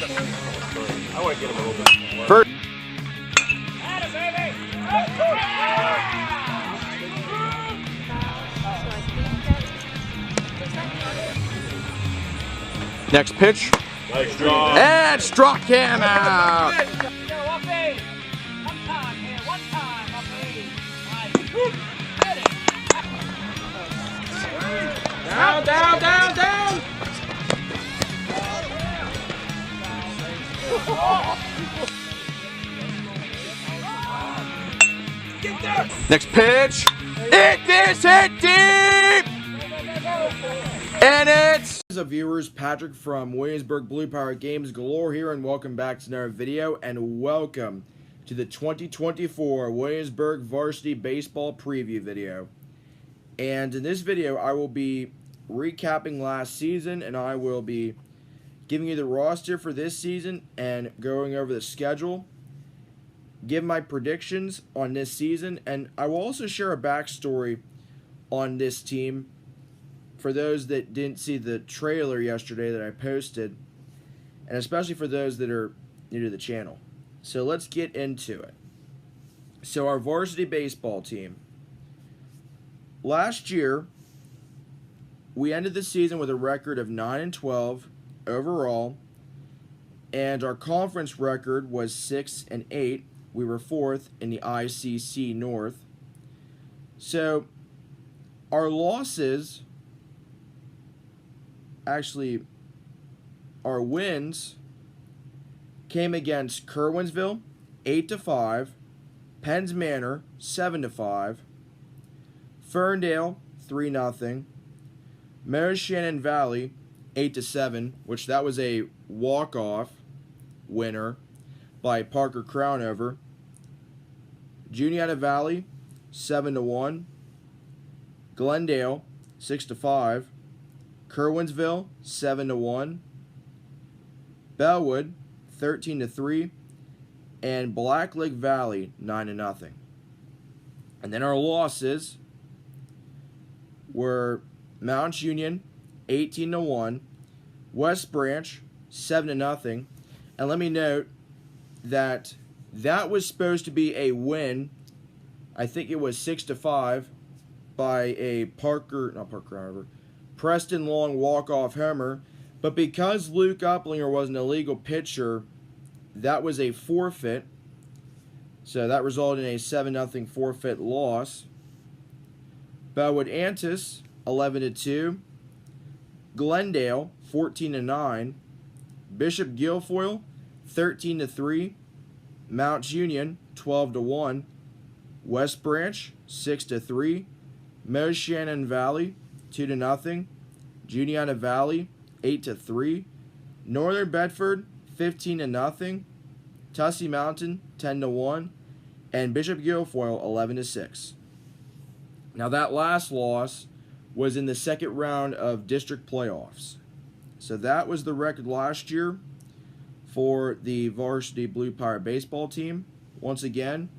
I want to get him a little bit more. First. Next pitch. Nice draw. And struck him out. Down. Next pitch. It is hit deep. And it's viewers, Patrick from Williamsburg Blue Pirate Games Galore here, and welcome back to another video, and welcome to the 2024 Williamsburg Varsity Baseball Preview video. And in this video, I will be recapping last season, and I will be giving you the roster for this season and going over the schedule, give my predictions on this season, and I will also share a backstory on this team for those that didn't see the trailer yesterday that I posted, and especially for those that are new to the channel. So let's get into it. So our varsity baseball team. Last year, we ended the season with a record of 9-12 overall, and our conference record was 6-8. We were 4th in the ICC North. So our losses, actually our wins, came against Kerwinsville 8-5, Penns Manor 7-5, Ferndale 3-0, Mary Shannon Valley 8-7, which that was a walk-off winner by Parker Crownover. Juniata Valley 7-1, Glendale 6-5, Kerwinsville 7-1, Bellwood 13-3, and Black Lake Valley 9-0. And then our losses were Mount Union 18-1, West Branch 7-0, and let me note that that was supposed to be a win. I think it was 6-5 by a Preston Long walk-off homer, but because Luke Uplinger was an illegal pitcher, that was a forfeit. So that resulted in a 7-0 forfeit loss. Bellwood Antis 11-2, Glendale 14-9, Bishop Guilfoyle 13-3, Mount Union 12-1, West Branch 6-3, Mary Shannon Valley 2-0, Juniata Valley 8-3, Northern Bedford 15-0, Tussey Mountain 10-1, and Bishop Guilfoyle 11-6. Now that last loss was in the second round of district playoffs. So that was the record last year for the varsity Blue Pirate baseball team. Once again,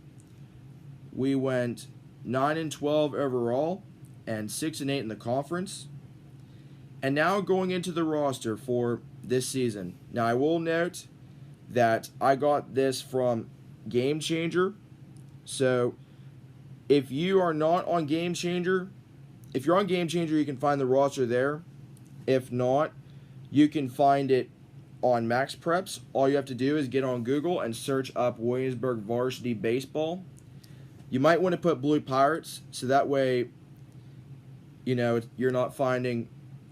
we went 9-12 overall and 6-8 in the conference. And now going into the roster for this season. Now I will note that I got this from Game Changer. So if you are not on Game Changer, if you're on Game Changer, you can find the roster there. If not, you can find it on Max Preps. All you have to do is get on Google and search up Williamsburg Varsity Baseball. You might want to put Blue Pirates, so that way, you know, you're not finding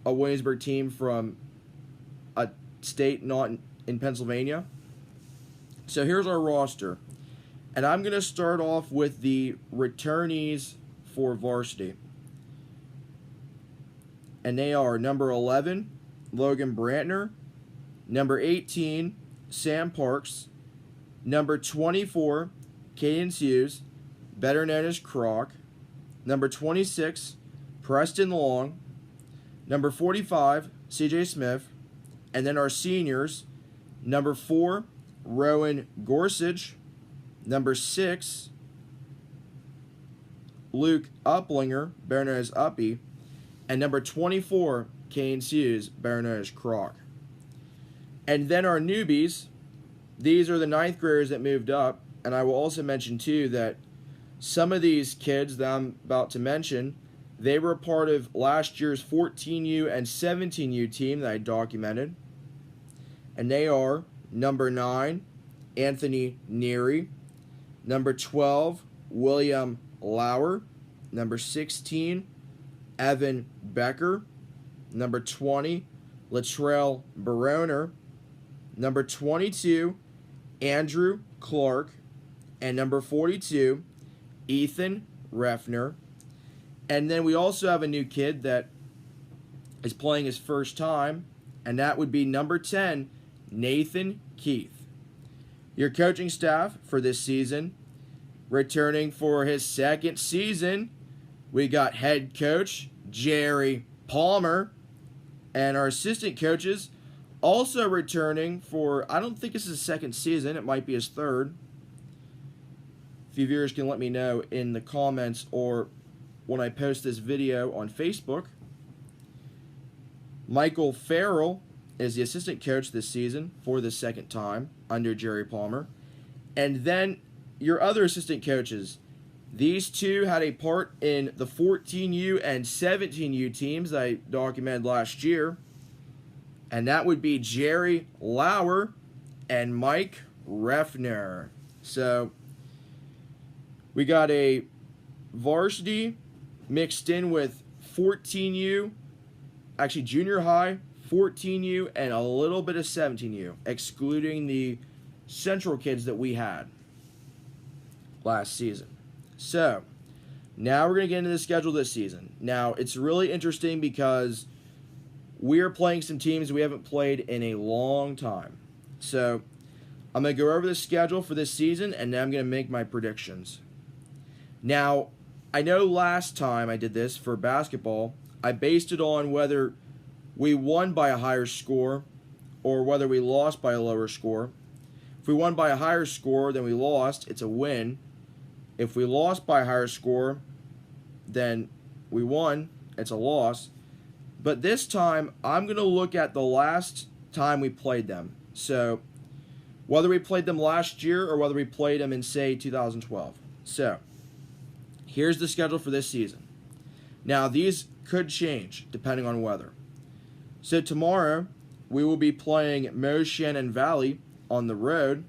a Williamsburg team from a state not in Pennsylvania. So here's our roster. And I'm going to start off with the returnees for varsity. And they are number 11, Logan Brantner, number 18, Sam Parks, number 24, Cadence Hughes, better known as Croc, number 26, Preston Long, number 45, CJ Smith, and then our seniors, number 4, Rowan Gorsuch, number 6, Luke Uplinger, better known as Uppy, and number 24, Cadence Hughes, better known as Croc. And then our newbies, these are the 9th graders that moved up. And I will also mention, too, that some of these kids that I'm about to mention, they were a part of last year's 14U and 17U team that I documented. And they are number 9, Anthony Neary, number 12, William Lauer, number 16, Evan Becker, number 20, Latrell Baroner, number 22, Andrew Clark, and number 42, Ethan Refner. And then we also have a new kid that is playing his first time, and that would be number 10, Nathan Keith. Your coaching staff for this season, returning for his second season, we got head coach Jerry Palmer, and our assistant coaches also returning for, I don't think this is his second season, it might be his third. A few viewers can let me know in the comments or when I post this video on Facebook. Michael Farrell is the assistant coach this season for the second time under Jerry Palmer. And then your other assistant coaches, these two had a part in the 14U and 17U teams I documented last year. And that would be Jerry Lauer and Mike Refner. So we got a varsity mixed in with 14U, actually junior high, 14U, and a little bit of 17U, excluding the Central kids that we had last season. So, now we're going to get into the schedule this season. Now, it's really interesting because we are playing some teams we haven't played in a long time. So, I'm going to go over the schedule for this season, and then I'm going to make my predictions. Now, I know last time I did this for basketball, I based it on whether we won by a higher score or whether we lost by a lower score. If we won by a higher score than we lost, it's a win. If we lost by a higher score than we won, it's a loss. But this time, I'm going to look at the last time we played them. So, whether we played them last year or whether we played them in, say, 2012. So, here's the schedule for this season. Now, these could change depending on weather. So, tomorrow, we will be playing Moshannon Valley on the road.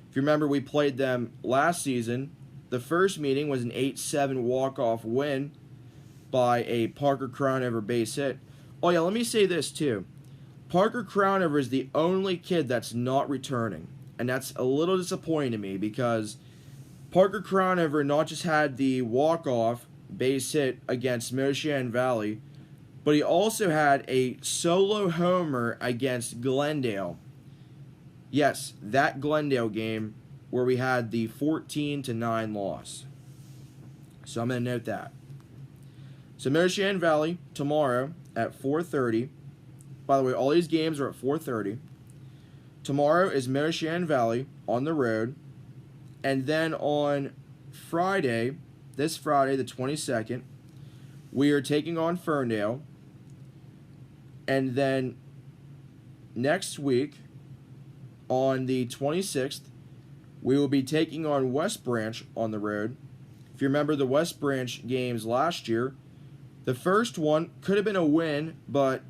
If you remember, we played them last season. The first meeting was an 8-7 walk-off win by a Parker Crownover base hit. Oh, yeah, let me say this, too. Parker Crownover is the only kid that's not returning. And that's a little disappointing to me because Parker Crownover not just had the walk-off base hit against Moshannon Valley, but he also had a solo homer against Glendale. Yes, that Glendale game where we had the 14-9 loss. So I'm going to note that. So Moshannon Valley tomorrow at 4:30. By the way, all these games are at 4:30. Tomorrow is Moshannon Valley on the road. And then on Friday, this Friday, the 22nd, we are taking on Ferndale. And then next week, on the 26th, we will be taking on West Branch on the road. If you remember the West Branch games last year, the first one could have been a win, but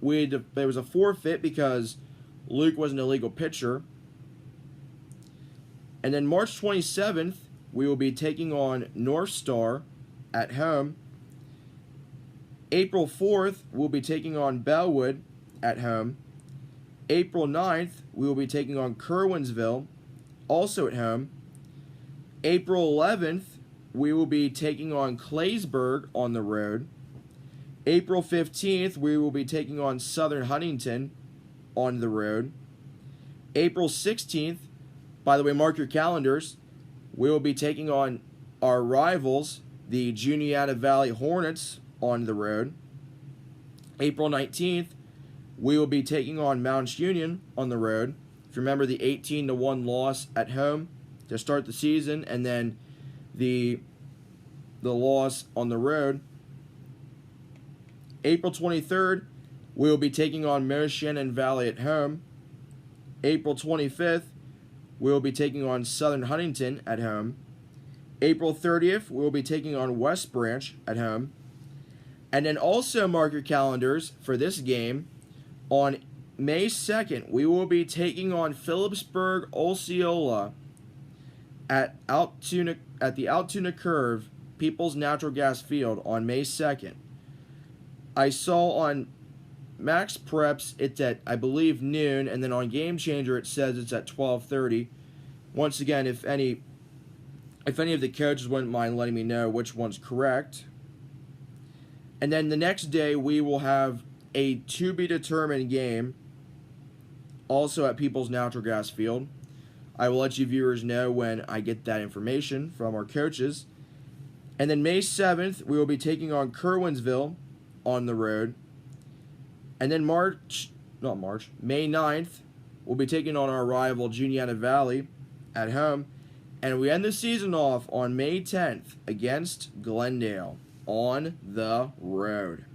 there was a forfeit because Luke was an illegal pitcher. And then March 27th, we will be taking on North Star at home. April 4th, we'll be taking on Bellwood at home. April 9th, we will be taking on Kerwinsville, also at home. April 11th, we will be taking on Claysburg on the road. April 15th, we will be taking on Southern Huntington on the road. April 16th, by the way, mark your calendars, we will be taking on our rivals, the Juniata Valley Hornets, on the road. April 19th, we will be taking on Mounts Union on the road. If you remember the 18-1 loss at home to start the season, and then the loss on the road. April 23rd, we will be taking on Moshannon Valley at home. April 25th, we will be taking on Southern Huntington at home. April 30th, we will be taking on West Branch at home. And then also mark your calendars for this game. On May 2nd, we will be taking on Phillipsburg Osceola at the Altoona Curve People's Natural Gas Field on May 2nd. I saw on Max Preps it's at, I believe, noon, and then on Game Changer it says it's at 12:30. Once again, if any of the coaches wouldn't mind letting me know which one's correct. And then the next day we will have a to-be-determined game also at People's Natural Gas Field. I will let you viewers know when I get that information from our coaches. And then May 7th, we will be taking on Kerwinsville on the road. And then May 9th, we'll be taking on our rival Juniata Valley at home. And we end the season off on May 10th against Glendale on the road.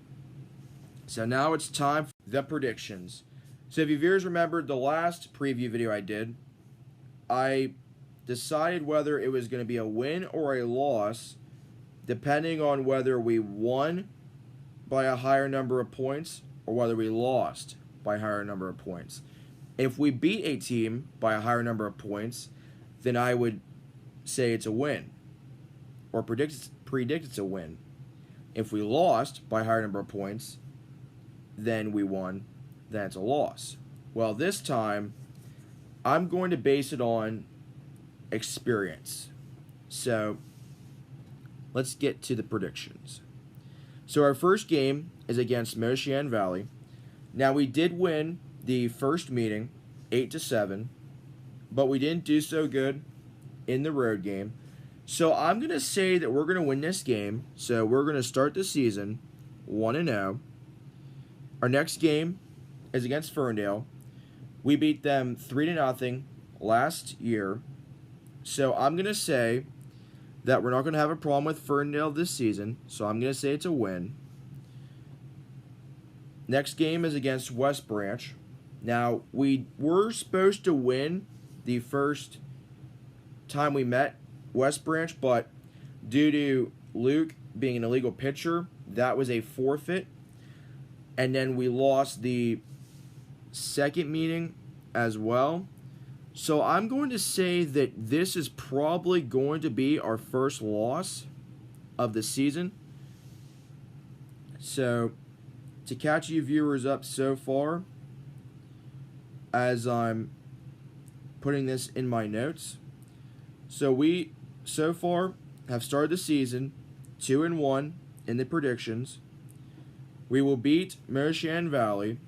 So now it's time for the predictions. So if you viewers remembered the last preview video I did, I decided whether it was going to be a win or a loss depending on whether we won by a higher number of points or whether we lost by a higher number of points. If we beat a team by a higher number of points, then I would say it's a win or predict it's a win. If we lost by a higher number of points, then we won, then it's a loss. Well, this time, I'm going to base it on experience. So, let's get to the predictions. So, our first game is against Moshan Valley. Now, we did win the first meeting, 8-7, but we didn't do so good in the road game. So, I'm going to say that we're going to win this game. So, we're going to start the season 1-0. Our next game is against Ferndale. We beat them 3-0 last year. So I'm going to say that we're not going to have a problem with Ferndale this season. So I'm going to say it's a win. Next game is against West Branch. Now, we were supposed to win the first time we met West Branch, but due to Luke being an illegal pitcher, that was a forfeit. And then we lost the second meeting as well. So I'm going to say that this is probably going to be our first loss of the season. So to catch you viewers up so far, as I'm putting this in my notes, so we so far have started the season 2-1 in the predictions. We will beat Moshan Valley,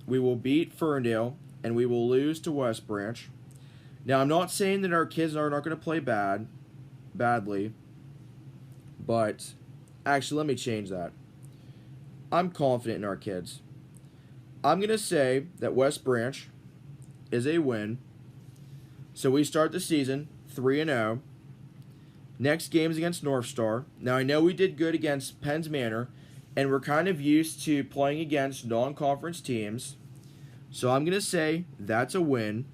we will beat Ferndale, and we will lose to West Branch. Now, I'm not saying that our kids are not going to play badly, but actually, let me change that. I'm confident in our kids. I'm going to say that West Branch is a win. So we start the season 3-0. Next game is against North Star. Now, I know we did good against Penns Manor, and we're kind of used to playing against non-conference teams. So I'm going to say that's a win.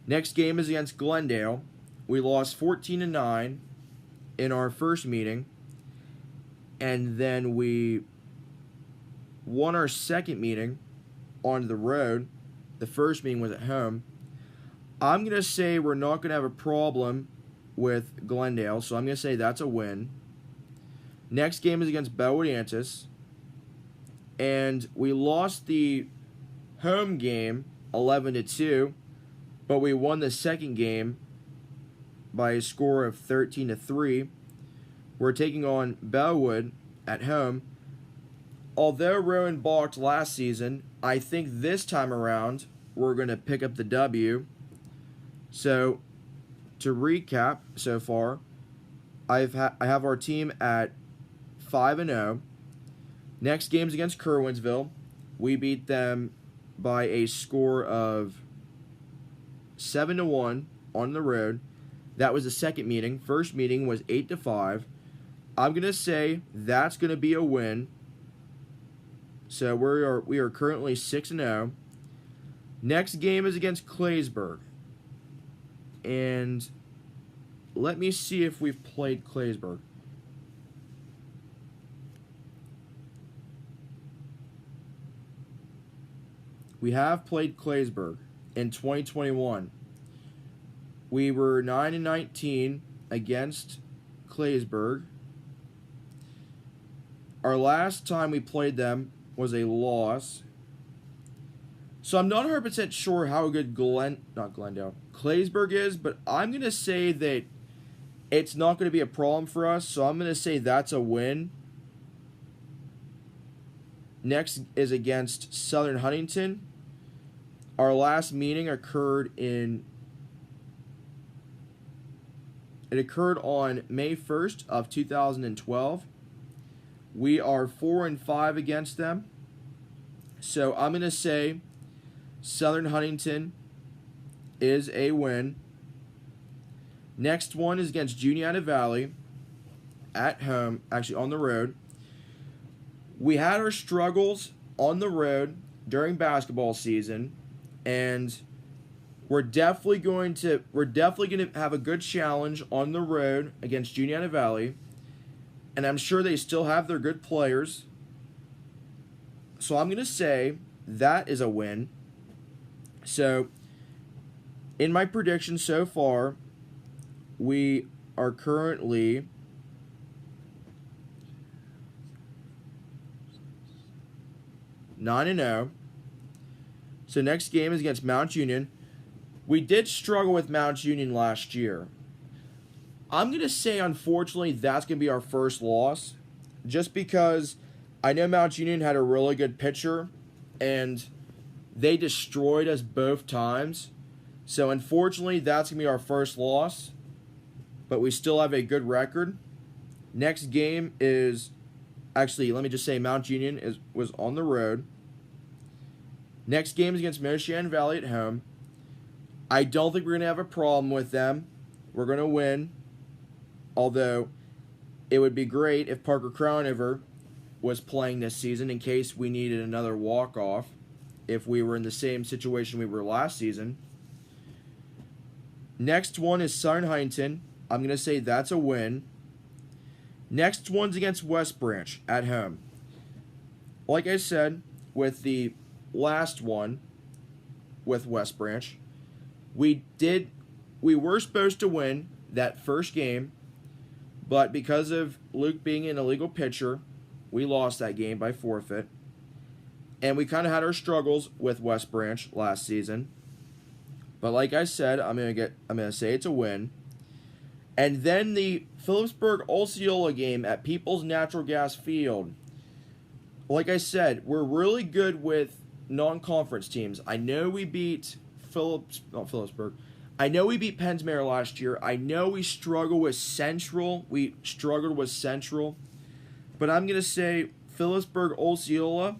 Next game is against Glendale. We lost 14-9 in our first meeting. And then we won our second meeting on the road. The first meeting was at home. I'm going to say we're not going to have a problem with Glendale. So I'm going to say that's a win. Next game is against Bellwood Antis. And we lost the home game 11-2, but we won the second game by a score of 13-3. We're taking on Bellwood at home. Although Rowan balked last season, I think this time around we're going to pick up the W. So, to recap so far, I have our team at 5-0. Next game's against Kerwinsville. We beat them by a score of 7-1 on the road. That was the second meeting. First meeting was 8-5. I'm going to say that's going to be a win. So we are currently 6-0. Next game is against Claysburg. And let me see if we've played Claysburg. We have played Claysburg in 2021. We were 9-19 against Claysburg. Our last time we played them was a loss. So I'm not 100% sure how good Claysburg is, but I'm going to say that it's not going to be a problem for us, so I'm going to say that's a win. Next is against Southern Huntington. Our last meeting occurred on May 1st of 2012. We are 4-5 against them. So I'm going to say Southern Huntington is a win. Next one is against Juniata Valley at home, actually on the road. We had our struggles on the road during basketball season, and we're definitely going to have a good challenge on the road against Juniata Valley, and I'm sure they still have their good players. So I'm going to say that is a win. So in my prediction so far, we are currently 9-0. So next game is against Mount Union. We did struggle with Mount Union last year. I'm going to say, unfortunately, that's going to be our first loss. Just because I know Mount Union had a really good pitcher, and they destroyed us both times. So, unfortunately, that's going to be our first loss. But we still have a good record. Next game is... Actually, let me just say Mount Union was on the road. Next game is against Moshannon Valley at home. I don't think we're going to have a problem with them. We're going to win. Although, it would be great if Parker Crownover was playing this season in case we needed another walk-off. If we were in the same situation we were last season. Next one is Southern Huntington. I'm going to say that's a win. Next one's against West Branch at home. Like I said, with the last one with West Branch, we were supposed to win that first game, but because of Luke being an illegal pitcher, we lost that game by forfeit. And we kind of had our struggles with West Branch last season. But like I said, I'm gonna say it's a win. And then the Phillipsburg Osceola game at People's Natural Gas Field. Like I said, we're really good with non-conference teams. I know we beat Phillipsburg. I know we beat Pensmere last year. I know we struggled with Central. But I'm going to say Phillipsburg Osceola,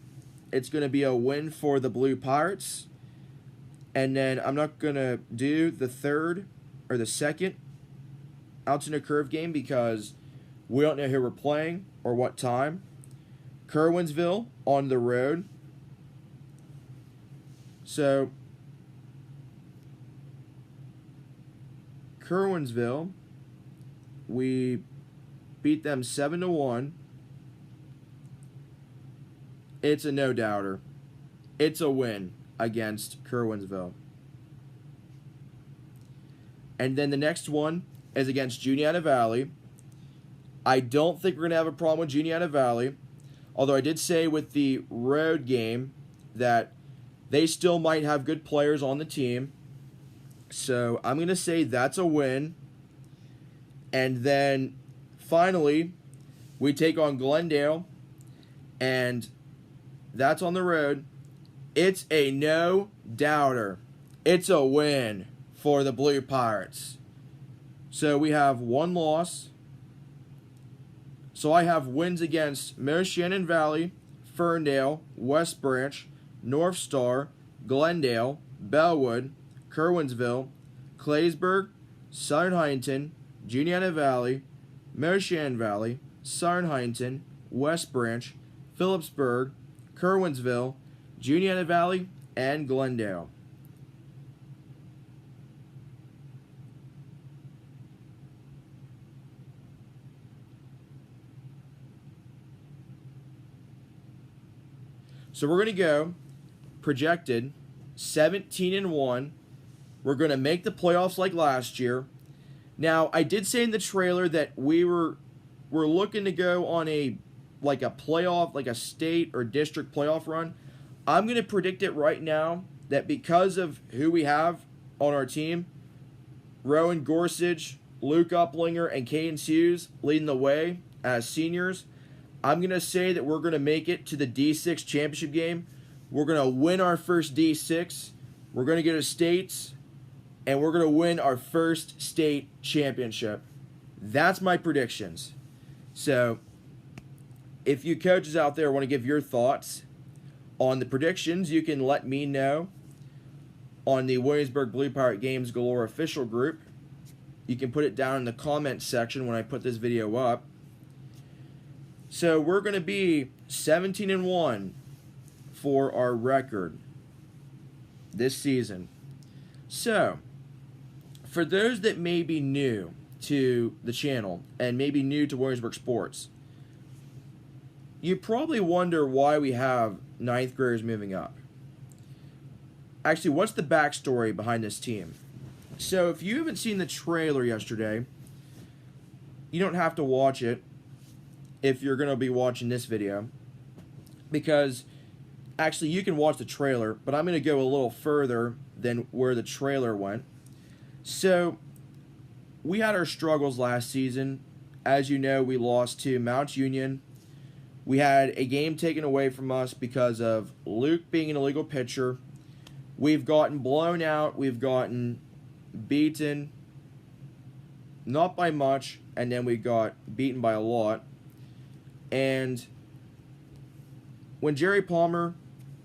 it's going to be a win for the Blue Pirates. And then I'm not going to do the third or the second Altoona Curve game because we don't know who we're playing or what time. Kerwinsville on the road. So, Kerwinsville, we beat them 7-1. It's a no-doubter. It's a win against Kerwinsville. And then the next one is against Juniata Valley. I don't think we're going to have a problem with Juniata Valley. Although I did say with the road game that they still might have good players on the team. So I'm going to say that's a win. And then finally, we take on Glendale. And that's on the road. It's a no-doubter. It's a win for the Blue Pirates. So we have one loss. So I have wins against Moshannon Valley, Ferndale, West Branch, North Star, Glendale, Bellwood, Kerwinsville, Claysburg, Southern Huntington, Juniata Valley, Moshannon Valley, Southern Huntington, West Branch, Phillipsburg, Kerwinsville, Juniata Valley, and Glendale. So we're going to go projected 17-1. We're going to make the playoffs like last year. Now, I did say in the trailer that we're looking to go on a playoff, like a state or district playoff run. I'm going to predict it right now that because of who we have on our team, Rowan Gorsuch, Luke Uplinger, and Caden Hughes leading the way as seniors, I'm going to say that we're going to make it to the D6 championship game. We're going to win our first D6. We're going to go to states, and we're going to win our first state championship. That's my predictions. So, if you coaches out there want to give your thoughts on the predictions, you can let me know on the Williamsburg Blue Pirate Games Galore official group. You can put it down in the comments section when I put this video up. So we're going to be 17-1 for our record this season. So, for those that may be new to the channel and maybe new to Williamsburg Sports, you probably wonder why we have 9th graders moving up. Actually, what's the backstory behind this team? So, if you haven't seen the trailer yesterday, you don't have to watch it if you're going to be watching this video. Because, actually, you can watch the trailer, but I'm going to go a little further than where the trailer went. So, we had our struggles last season. As you know, we lost to Mount Union. We had a game taken away from us because of Luke being an illegal pitcher. We've gotten blown out. We've gotten beaten, not by much, and then we got beaten by a lot. And when Jerry Palmer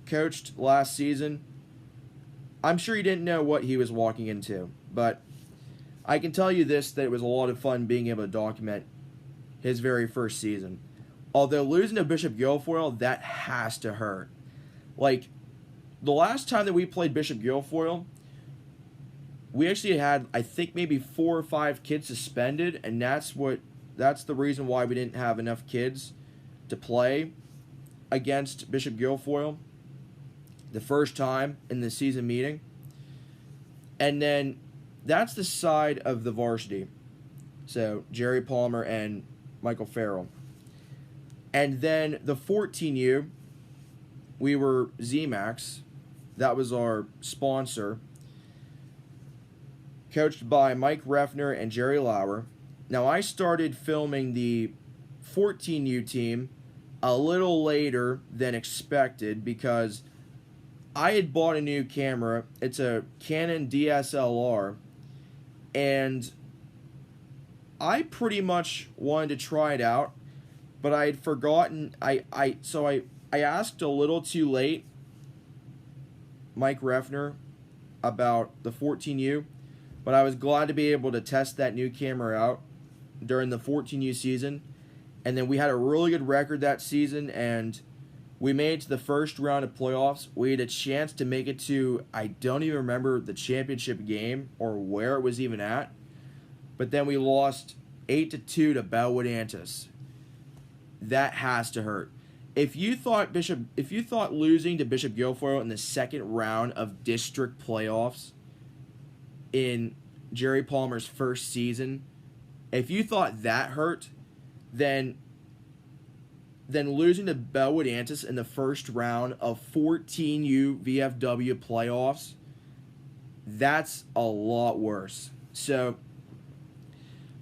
coached last season, I'm sure he didn't know what he was walking into. But I can tell you this, that it was a lot of fun being able to document his very first season. Although losing to Bishop Guilfoyle, that has to hurt. Like, the last time that we played Bishop Guilfoyle, we actually had, I think, maybe 4 or 5 kids suspended, and that's the reason why we didn't have enough kids to play against Bishop Guilfoyle the first time in the season meeting. And then that's the side of the varsity. So, Jerry Palmer and Michael Farrell. And then the 14U, we were ZMAX. That was our sponsor. Coached by Mike Reffner and Jerry Lauer. Now, I started filming the 14U team a little later than expected because I had bought a new camera. It's a Canon DSLR. And I pretty much wanted to try it out, but I had forgotten. So I asked a little too late Mike Reffner about the 14U, but I was glad to be able to test that new camera out during the 14U season. And then we had a really good record that season, and we made it to the first round of playoffs. We had a chance to make it to, I don't even remember the championship game or where it was even at, but then we lost 8-2 to Bellwood Antis. That has to hurt. If you thought losing to Bishop Guilfoyle in the second round of district playoffs in Jerry Palmer's first season, if you thought that hurt, then losing to Bellwood Antis in the first round of 14U VFW playoffs, that's a lot worse. So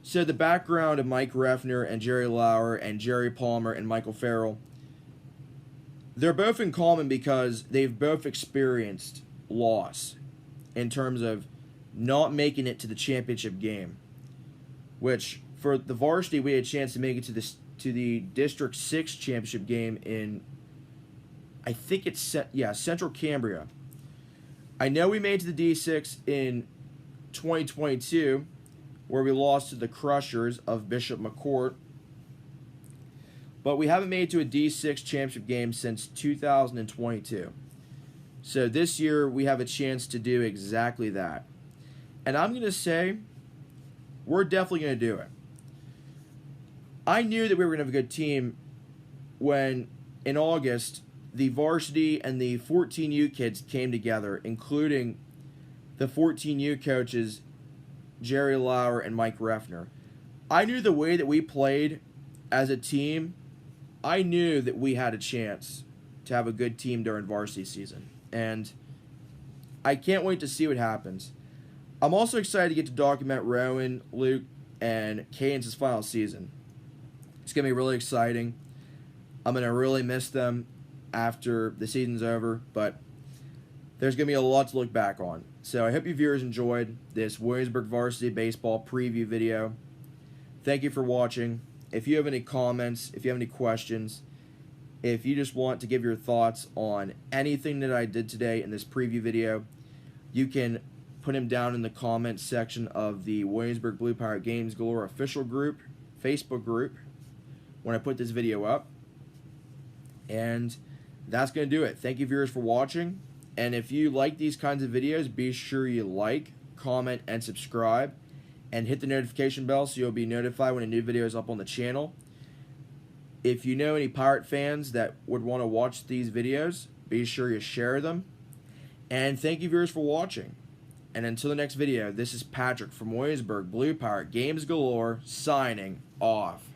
the background of Mike Reffner and Jerry Lauer and Jerry Palmer and Michael Farrell, they're both in common because they've both experienced loss in terms of not making it to the championship game, which for the varsity we had a chance to make it to the District 6 championship game in, I think it's Central Cambria. I know we made it to the D6 in 2022, where we lost to the Crushers of Bishop McCourt. But we haven't made it to a D6 championship game since 2022. So this year we have a chance to do exactly that. And I'm going to say we're definitely going to do it. I knew that we were going to have a good team when, in August, the varsity and the 14U kids came together, including the 14U coaches, Jerry Lauer and Mike Reffner. I knew the way that we played as a team, I knew that we had a chance to have a good team during varsity season. And I can't wait to see what happens. I'm also excited to get to document Rowan, Luke, and Caden's final season. It's going to be really exciting. I'm going to really miss them after the season's over, but there's going to be a lot to look back on. So I hope you viewers enjoyed this Williamsburg Varsity Baseball preview video. Thank you for watching. If you have any comments, if you have any questions, if you just want to give your thoughts on anything that I did today in this preview video, you can put them down in the comments section of the Williamsburg Blue Pirate Games Galore official group, Facebook group, when I put this video up. And that's going to do it. Thank you, viewers, for watching. And if you like these kinds of videos, be sure you like, comment, and subscribe. And hit the notification bell so you'll be notified when a new video is up on the channel. If you know any Pirate fans that would want to watch these videos, be sure you share them. And thank you, viewers, for watching. And until the next video, this is Patrick from Williamsburg Blue Pirate Games Galore, signing off.